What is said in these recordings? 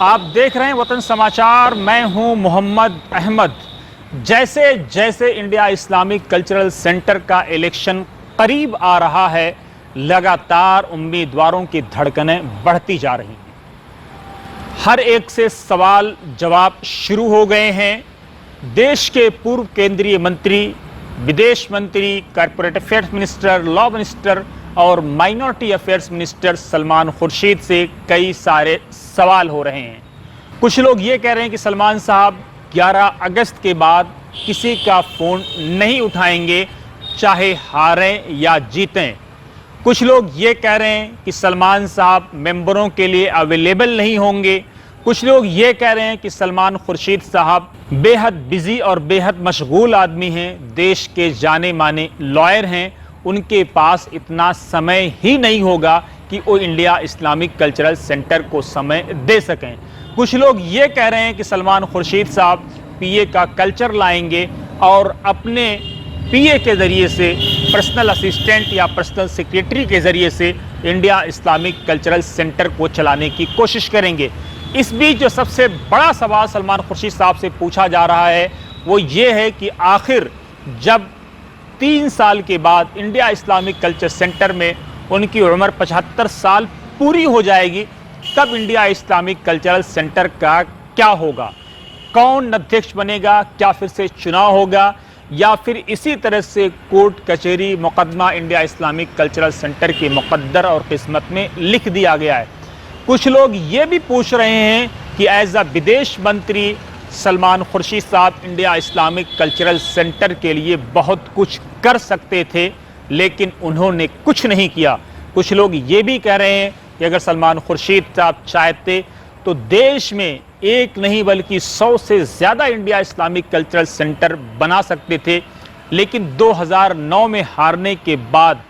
आप देख रहे हैं वतन समाचार। मैं हूं मोहम्मद अहमद। जैसे जैसे इंडिया इस्लामिक कल्चरल सेंटर का इलेक्शन करीब आ रहा है, लगातार उम्मीदवारों की धड़कनें बढ़ती जा रही हैं। हर एक से सवाल जवाब शुरू हो गए हैं। देश के पूर्व केंद्रीय मंत्री, विदेश मंत्री, corporate affairs minister, law minister और minority affairs minister Salman Khurshid से कई सारे सवाल हो रहे हैं। कुछ लोग ये कह रहे हैं कि सलमान साहब 11 अगस्त के बाद किसी का फ़ोन नहीं उठाएंगे, चाहे हारें या जीतें। कुछ लोग ये कह रहे हैं कि सलमान साहब मेंबरों के लिए अवेलेबल नहीं होंगे। कुछ लोग ये कह रहे हैं कि सलमान खुर्शीद साहब बेहद बिजी और बेहद मशगूल आदमी हैं, देश के जाने माने लॉयर हैं, उनके पास इतना समय ही नहीं होगा कि वो इंडिया इस्लामिक कल्चरल सेंटर को समय दे सकें। कुछ लोग ये कह रहे हैं कि सलमान खुर्शीद साहब पीए का कल्चर लाएंगे और अपने पीए के ज़रिए से, पर्सनल असिस्टेंट या पर्सनल सेक्रेटरी के ज़रिए से इंडिया इस्लामिक कल्चरल सेंटर को चलाने की कोशिश करेंगे। इस बीच जो सबसे बड़ा सवाल सलमान खुर्शीद साहब से पूछा जा रहा है वो ये है कि आखिर जब 3 साल के बाद इंडिया इस्लामिक कल्चर सेंटर में उनकी उम्र 75 साल पूरी हो जाएगी, तब इंडिया इस्लामिक कल्चरल सेंटर का क्या होगा? कौन अध्यक्ष बनेगा? क्या फिर से चुनाव होगा या फिर इसी तरह से कोर्ट कचहरी मुकदमा इंडिया इस्लामिक कल्चरल सेंटर के मुकद्दर और किस्मत में लिख दिया गया है? कुछ लोग ये भी पूछ रहे हैं कि एज अ विदेश मंत्री सलमान खुर्शीद साहब इंडिया इस्लामिक कल्चरल सेंटर के लिए बहुत कुछ कर सकते थे, लेकिन उन्होंने कुछ नहीं किया। कुछ लोग ये भी कह रहे हैं कि अगर सलमान खुर्शीद साहब चाहते तो देश में एक नहीं बल्कि 100 से ज़्यादा इंडिया इस्लामिक कल्चरल सेंटर बना सकते थे, लेकिन 2009 में हारने के बाद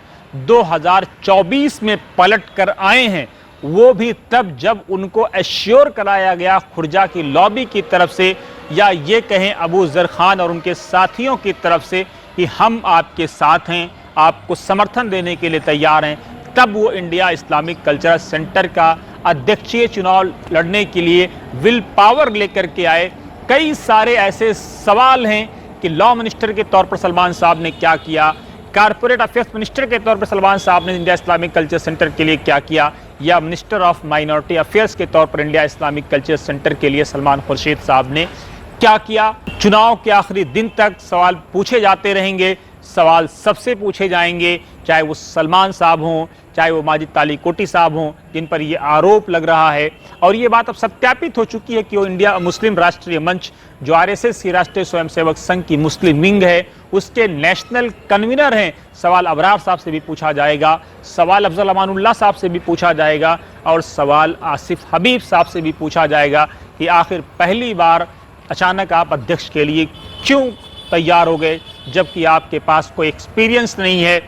2024 में पलट कर आए हैं, वो भी तब जब उनको एश्योर कराया गया खुर्जा की लॉबी की तरफ से या ये कहें अबू ज़र खान और उनके साथियों की तरफ से कि हम आपके साथ हैं, आपको समर्थन देने के लिए तैयार हैं, तब वो इंडिया इस्लामिक कल्चरल सेंटर का अध्यक्षीय चुनाव लड़ने के लिए विल पावर लेकर के आए। कई सारे ऐसे सवाल हैं कि लॉ मिनिस्टर के तौर पर सलमान साहब ने क्या किया, कॉर्पोरेट अफेयर्स मिनिस्टर के तौर पर सलमान साहब ने इंडिया इस्लामिक कल्चर सेंटर के लिए क्या किया, या मिनिस्टर ऑफ माइनॉरिटी अफेयर्स के तौर पर इंडिया इस्लामिक कल्चर सेंटर के लिए सलमान खुर्शीद साहब ने क्या किया। चुनाव के आखिरी दिन तक सवाल पूछे जाते रहेंगे, सवाल सबसे पूछे जाएंगे, चाहे वो सलमान साहब हों, चाहे वो माजिद तालीकोटी साहब हों, जिन पर ये आरोप लग रहा है। और ये बात अब सत्यापित हो चुकी है कि वो इंडिया मुस्लिम राष्ट्रीय मंच, जो आरएसएस की राष्ट्रीय स्वयंसेवक संघ की मुस्लिम विंग है, उसके नेशनल कन्वीनर हैं। सवाल अबरार साहब से भी पूछा जाएगा, सवाल अफजल अमानुल्लाह साहब से भी पूछा जाएगा और सवाल आसिफ हबीब साहब से भी पूछा जाएगा कि आखिर पहली बार अचानक आप अध्यक्ष के लिए क्यों तैयार हो गए, जबकि आपके पास कोई एक्सपीरियंस नहीं है।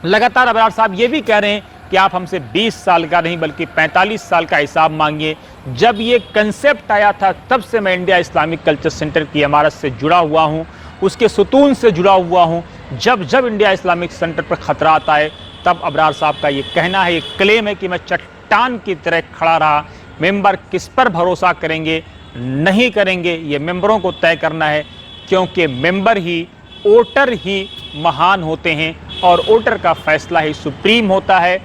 लगातार अबरार साहब ये भी कह रहे हैं कि आप हमसे 20 साल का नहीं बल्कि 45 साल का हिसाब मांगिए। जब ये कंसेप्ट आया था तब से मैं इंडिया इस्लामिक कल्चर सेंटर की इमारत से जुड़ा हुआ हूँ, उसके सुतून से जुड़ा हुआ हूँ। जब जब इंडिया इस्लामिक सेंटर पर खतरा आता है तब अबरार साहब का ये कहना है, ये क्लेम है कि मैं चट्टान की तरह खड़ा रहा। मेंबर किस पर भरोसा करेंगे नहीं करेंगे ये मेंबरों को तय करना है, क्योंकि मेंबर ही, वोटर ही महान होते हैं और वोटर का फैसला ही सुप्रीम होता है।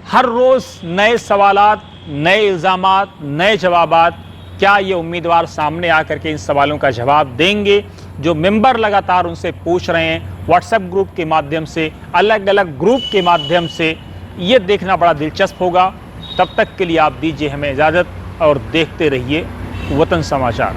हर रोज़ नए सवालात, नए इल्ज़ामात, नए जवाबात। क्या ये उम्मीदवार सामने आकर के इन सवालों का जवाब देंगे जो मेंबर लगातार उनसे पूछ रहे हैं व्हाट्सएप ग्रुप के माध्यम से, अलग अलग ग्रुप के माध्यम से? ये देखना बड़ा दिलचस्प होगा। तब तक के लिए आप दीजिए हमें इजाज़त और देखते रहिए वतन समाचार।